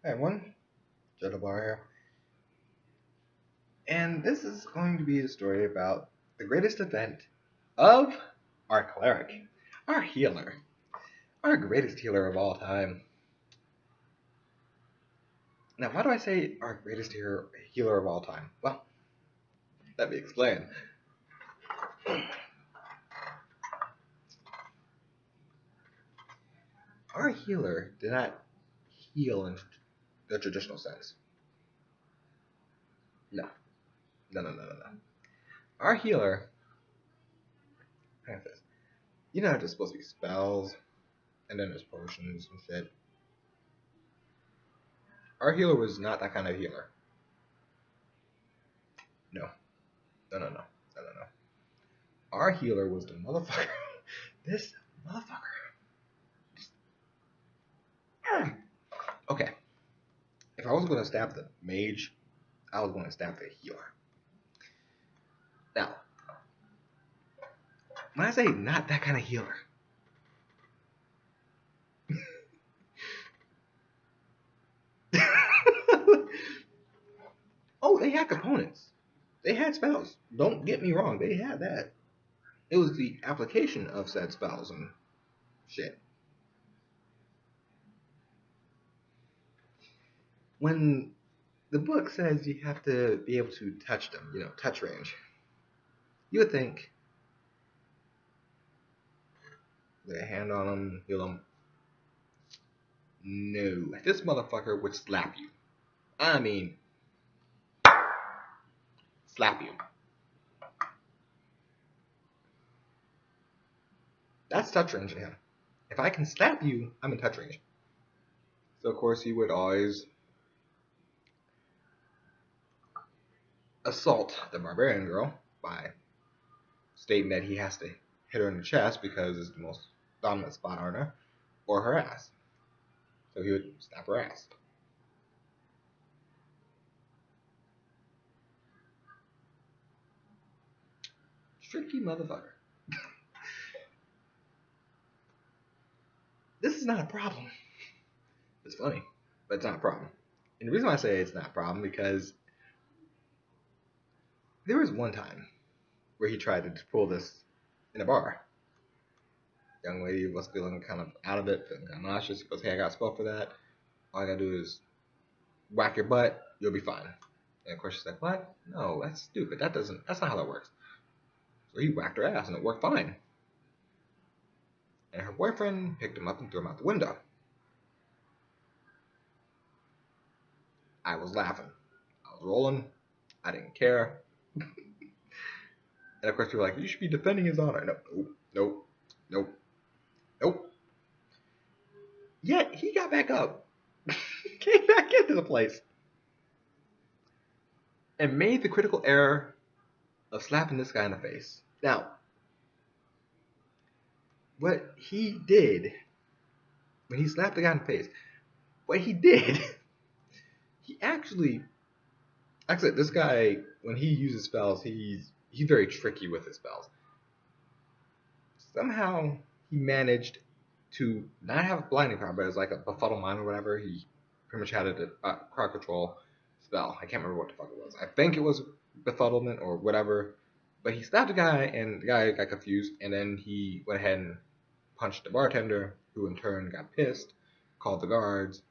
Hey everyone, Bar here. And this is going to be a story about the greatest event of our cleric, our healer, our greatest healer of all time. Now, why do I say our greatest healer of all time? Well, let me explain. Our healer did not heal in the traditional sense. No, no. Our healer, you know, there's supposed to be spells, and then there's potions and shit. Our healer was not that kind of healer. No. No. Our healer was the motherfucker. This motherfucker. Okay. If I was going to stab the mage, I was going to stab the healer. Now, when I say not that kind of healer, oh, they had components. They had spells. Don't get me wrong, they had that. It was the application of said spells and shit. When the book says you have to be able to touch them, you know, touch range, you would think, lay a hand on them, heal them. No, this motherfucker would slap you. I mean, slap you. That's touch range to him. If I can slap you, I'm in touch range. So of course he would always assault the barbarian girl by stating that he has to hit her in the chest because it's the most dominant spot on her, or her ass. So he would snap her ass. Tricky motherfucker. This is not a problem. It's funny, but it's not a problem. And the reason why I say it's not a problem because there was one time where he tried to pull this in a bar. Young lady was feeling kind of out of it, feeling kind of nauseous. He goes, "Hey, I got a spell for that. All I gotta do is whack your butt. You'll be fine." And of course she's like, "What? No, that's stupid. That's not how that works." So he whacked her ass and it worked fine. And her boyfriend picked him up and threw him out the window. I was laughing. I was rolling. I didn't care. And of course people were like, "You should be defending his honor." Nope. Yet he got back up. Came back into the place. And made the critical error of slapping this guy in the face. Now, what he did when he slapped the guy in the face, what he did, he actually, this guy, when he uses spells, he's very tricky with his spells. Somehow he managed to not have blinding power, but it was like a befuddle mind or whatever. He pretty much had a crowd control spell. I can't remember what the fuck it was. I think it was befuddlement or whatever. But he stabbed the guy, and the guy got confused, and then he went ahead and punched the bartender, who in turn got pissed, called the guards.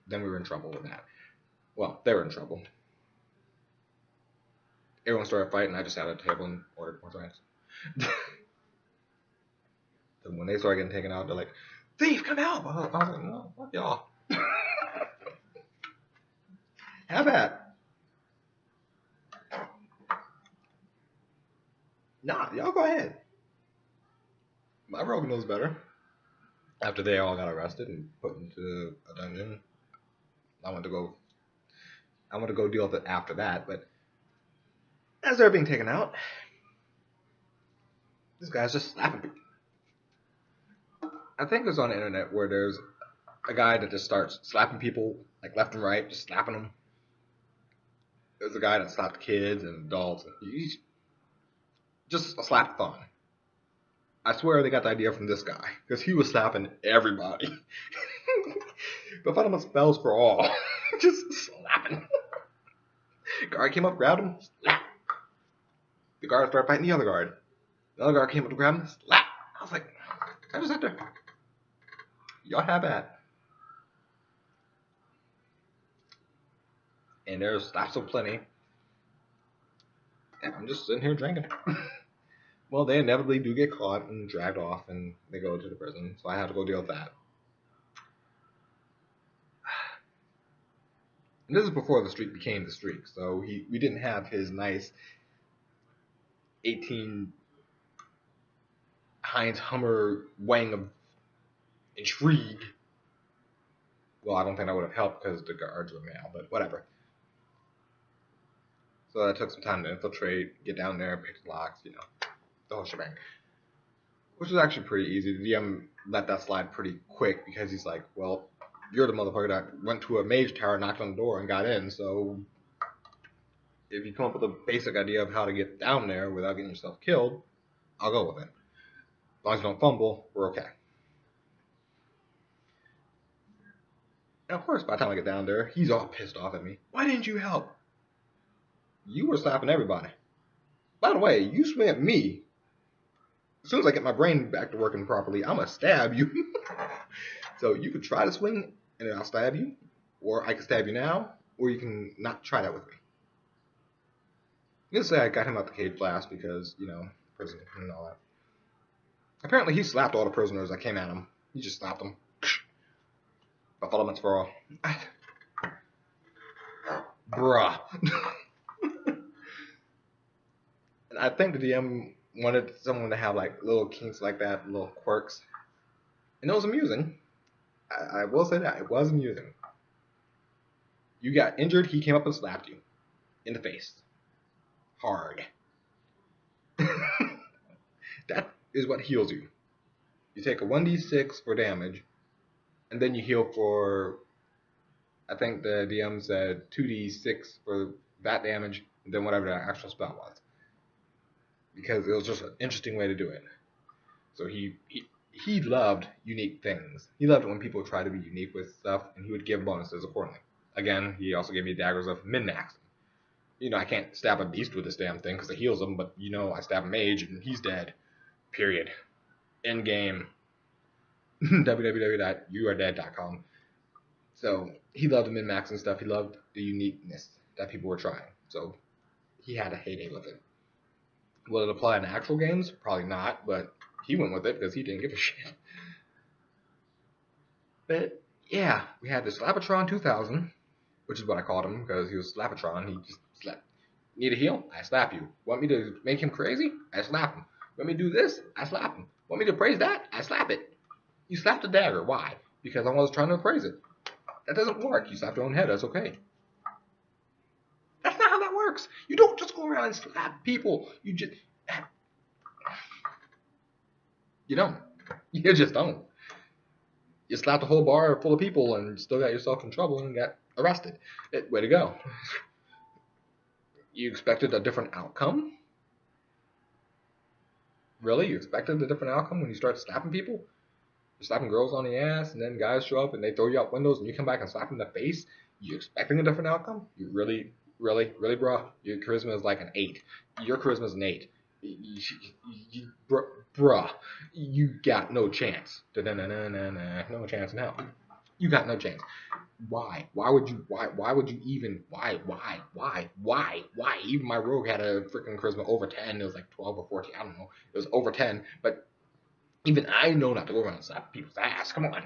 Then we were in trouble with that. Well, they were in trouble. Everyone started fighting. I just sat at a table and ordered more drinks. So when they started getting taken out, they're like, "Thief, come help!" I was like, "No, fuck y'all." How bad? Nah, y'all go ahead. My rogue knows better. After they all got arrested and put into a dungeon, I went to go deal with it after that. But as they're being taken out, this guy's just slapping people. I think it's on the internet where there's a guy that just starts slapping people like left and right, just slapping them. There's a guy that slapped kids and adults. And he's just a slap-a-thon. I swear they got the idea from this guy because he was slapping everybody. Befuddlement spells for all. Just slapping. Guard came up, grabbed him, slap. The guard started fighting the other guard. The other guard came up to grab him, slap. I was like, I just had to. Y'all have at. And there's slaps aplenty. And I'm just sitting here drinking. Well, they inevitably do get caught and dragged off, and they go to the prison. So I have to go deal with that. And this is before the streak became the streak. So we didn't have his nice 18 Heinz Hummer wang of intrigue. Well, I don't think that would have helped because the guards were male, but whatever. So that took some time to infiltrate, get down there, pick the locks, you know, the whole shebang. Which was actually pretty easy. The DM let that slide pretty quick because he's like, well, you're the motherfucker that went to a mage tower, knocked on the door, and got in, so if you come up with a basic idea of how to get down there without getting yourself killed, I'll go with it. As long as you don't fumble, we're okay. And of course, by the time I get down there, he's all pissed off at me. Why didn't you help? You were slapping everybody. By the way, you swing at me. As soon as I get my brain back to working properly, I'm going to stab you. So you could try to swing, and then I'll stab you. Or I can stab you now, or you can not try that with me. Let's say I got him out the cage blast because, you know, prison and all that. Apparently he slapped all the prisoners that came at him. He just slapped them. Befuddlements for all. Bruh. And I think the DM wanted someone to have like little kinks like that, little quirks. And it was amusing. I will say that. It was amusing. You got injured, he came up and slapped you. In the face. Hard. That is what heals you. You take a 1d6 for damage, and then you heal for, I think the DM said 2d6 for that damage, and then whatever the actual spell was. Because it was just an interesting way to do it. So he loved unique things. He loved it when people tried to be unique with stuff, and he would give bonuses accordingly. Again, he also gave me daggers of min-maxing. You know, I can't stab a beast with this damn thing because it heals him, but you know, I stab a mage and he's dead. Period. End game. www.youaredead.com. So he loved the min-max and stuff. He loved the uniqueness that people were trying. So he had a heyday with it. Will it apply in actual games? Probably not, but he went with it because he didn't give a shit. But yeah, we had the Slap-A-Tron 2000, which is what I called him because he was Slap-A-Tron. He just slapped. Need a heal? I slap you. Want me to make him crazy? I slap him. Want me to do this? I slap him. Want me to praise that? I slap it. You slapped a dagger. Why? Because I was trying to praise it. That doesn't work. You slapped your own head. That's okay. That's not how that works. You don't just go around and slap people. You just... You don't. You just don't. You slapped a whole bar full of people and still got yourself in trouble and got arrested. Way to go. You expected a different outcome? Really? You expected a different outcome when you start slapping people? You're slapping girls on the ass, and then guys show up and they throw you out windows, and you come back and slap them in the face? You expecting a different outcome? You really, bro? Your charisma is like an 8. Your charisma is an 8. Bruh, you got no chance. No chance in hell. You got no chance. Why? Why would you even? Why? Even my rogue had a freaking charisma over 10. It was like 12 or 14. I don't know. It was over 10. But even I know not to go around and slap people's ass. Come on.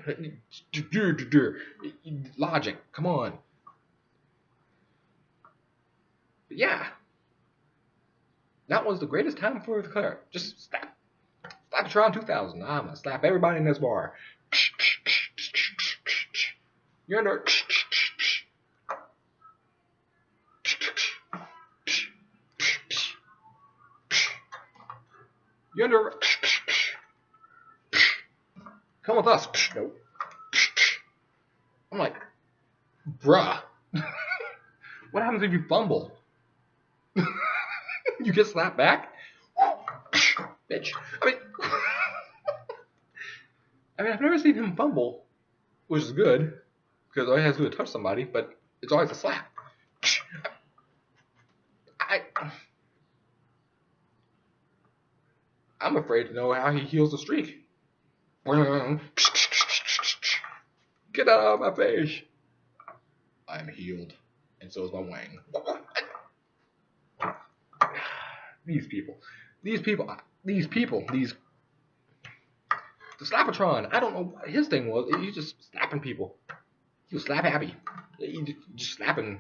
Logic. Come on. But yeah. That was the greatest time for the cleric. Just slap. Slap-A-Tron 2000. I'm going to slap everybody in this bar. You're under. You're under. Come with us. Nope. I'm like, bruh. What happens if you fumble? You get slapped back? Bitch. I mean, I've never seen him fumble, which is good. Because all he has to do is touch somebody, but it's always a slap. I'm afraid to know how he heals the streak. Get out of my face. I am healed. And so is my wang. These people. The Slap-A-Tron, I don't know what his thing was. He's just slapping people. He was slap happy. He just slapping.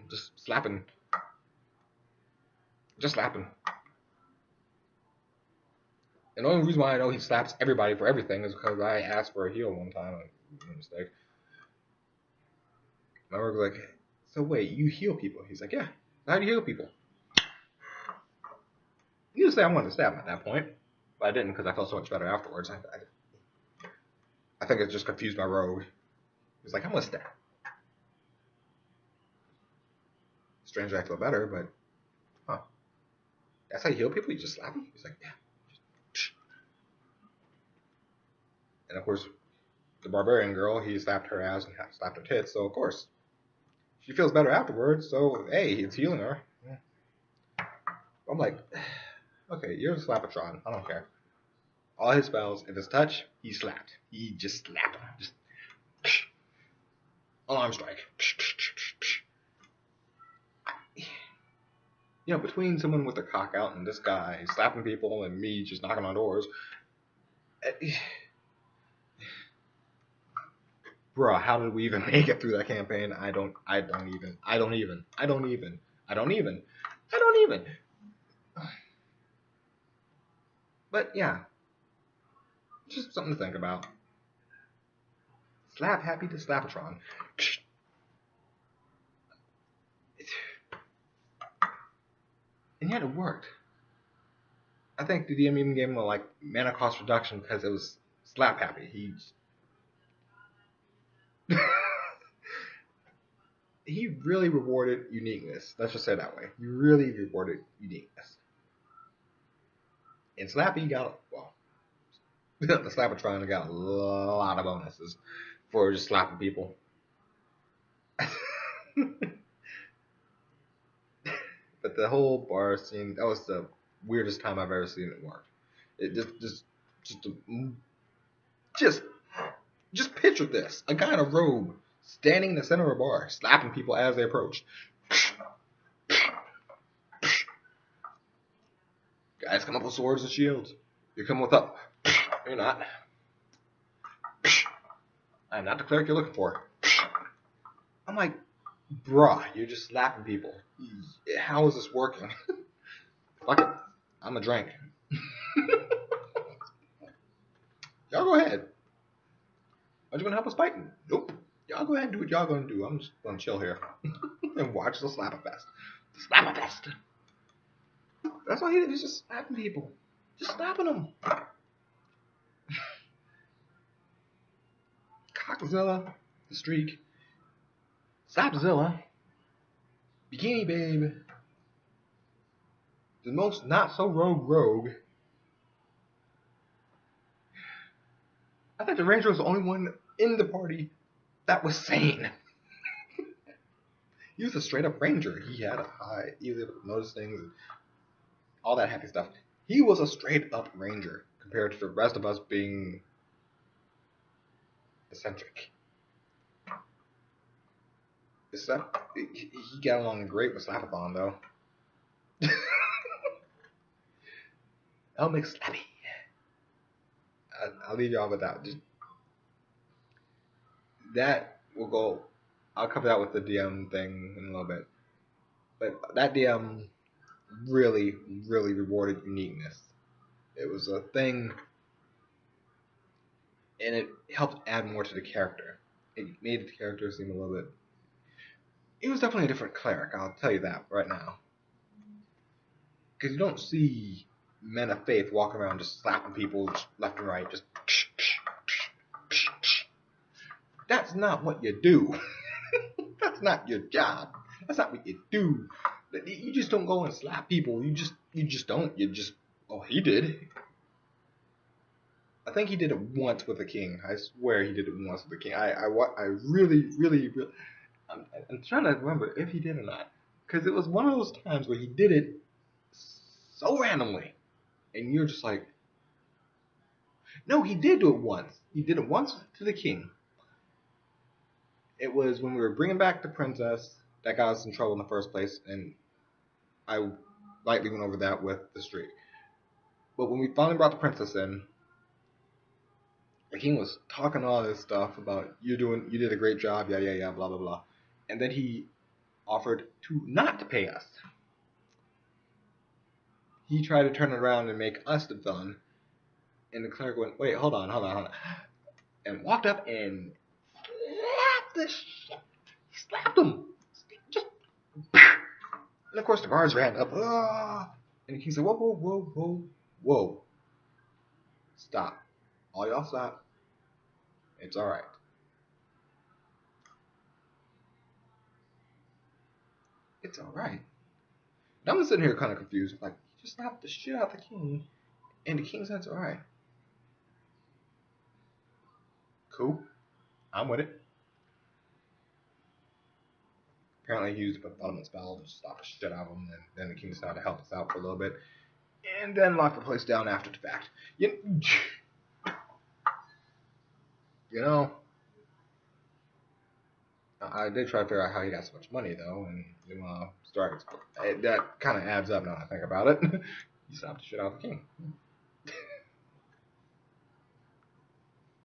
And the only reason why I know he slaps everybody for everything is because I asked for a heal one time. A mistake. My work was like, so wait, you heal people? He's like, yeah. How do you heal people? You say I wanted to stab him at that point, but I didn't because I felt so much better afterwards. I think it just confused my rogue. He's like, I'm gonna stab. Strangely, I feel better, but that's how you heal people? You just slap them? He's like, yeah. And of course, the barbarian girl, he slapped her ass and slapped her tits, so of course, she feels better afterwards, so hey, it's healing her. Yeah. I'm like, okay, you're a Slap-A-Tron, I don't care. All his spells, if it's touch, he slapped. He just slapped him. Just alarm strike. You know, between someone with a cock out and this guy slapping people and me just knocking on doors, bruh, how did we even make it through that campaign? I don't even. But yeah, just something to think about. Slap happy to Slap-A-Tron. And yet it worked. I think the DM even gave him a mana cost reduction because it was slap happy. He really rewarded uniqueness. Let's just say it that way. He really rewarded uniqueness. And Slappy got, the Slap-A-Tron got a lot of bonuses for just slapping people. But the whole bar scene, that was the weirdest time I've ever seen it work. It just picture this. A guy in a robe standing in the center of a bar, slapping people as they approach. Guys come up with swords and shields. You come with up. You're not. I'm not the cleric you're looking for. I'm like, bruh, you're just slapping people. How is this working? Fuck it. I'm a drink. Y'all go ahead. Are you gonna help us fight? Nope. Y'all go ahead and do what y'all gonna do. I'm just gonna chill here and watch the Slap-A-Fest. The Slap-A-Fest. That's all he did. He's just slapping people. Just slapping them. Cockzilla, the Streak, Slapzilla, Bikini Babe, the most not so rogue. I think the Ranger was the only one in the party that was sane. He was a straight up Ranger. He had a high, he was able to notice things, and all that happy stuff. He was a straight up Ranger compared to the rest of us being eccentric. He got along great with Slap-A-Thon though. I'll make Slappy. I'll leave y'all with that. That will go. I'll cover that with the DM thing in a little bit. But that DM really rewarded uniqueness. It was a thing, and it helped add more to the character. It made the character seem a little bit. It was definitely a different cleric. I'll tell you that right now. Because you don't see men of faith walking around just slapping people left and right. Just. That's not what you do. That's not your job. That's not what you do. You just don't go and slap people. You just don't. You just, oh, he did. I think he did it once with the king. I swear he did it once with the king. I really, really, really. I'm trying to remember if he did or not, because it was one of those times where he did it so randomly, and you're just like, no, he did do it once. He did it once to the king. It was when we were bringing back the princess that got us in trouble in the first place, and I lightly went over that with the streak. But when we finally brought the princess in, the king was talking all this stuff about you did a great job, yeah, yeah, yeah, blah, blah, blah. And then he offered to not pay us. He tried to turn it around and make us the villain. And the cleric went, wait, hold on. And walked up and slapped the shit. He slapped him. Just, and of course the guards ran up. And the king said, whoa, whoa, whoa, whoa, whoa. Stop. All y'all stop. It's alright. It's alright. Now I'm sitting here kind of confused. Like, he just slapped the shit out of the king. And the king said it's alright. Cool. I'm with it. Apparently he used a befuddlement spell to stop the shit out of him, and then the king decided to help us out for a little bit. And then locked the place down after the fact. You know, I did try to figure out how he got so much money, though, and that kind of adds up now that I think about it. He stopped the shit out of the king.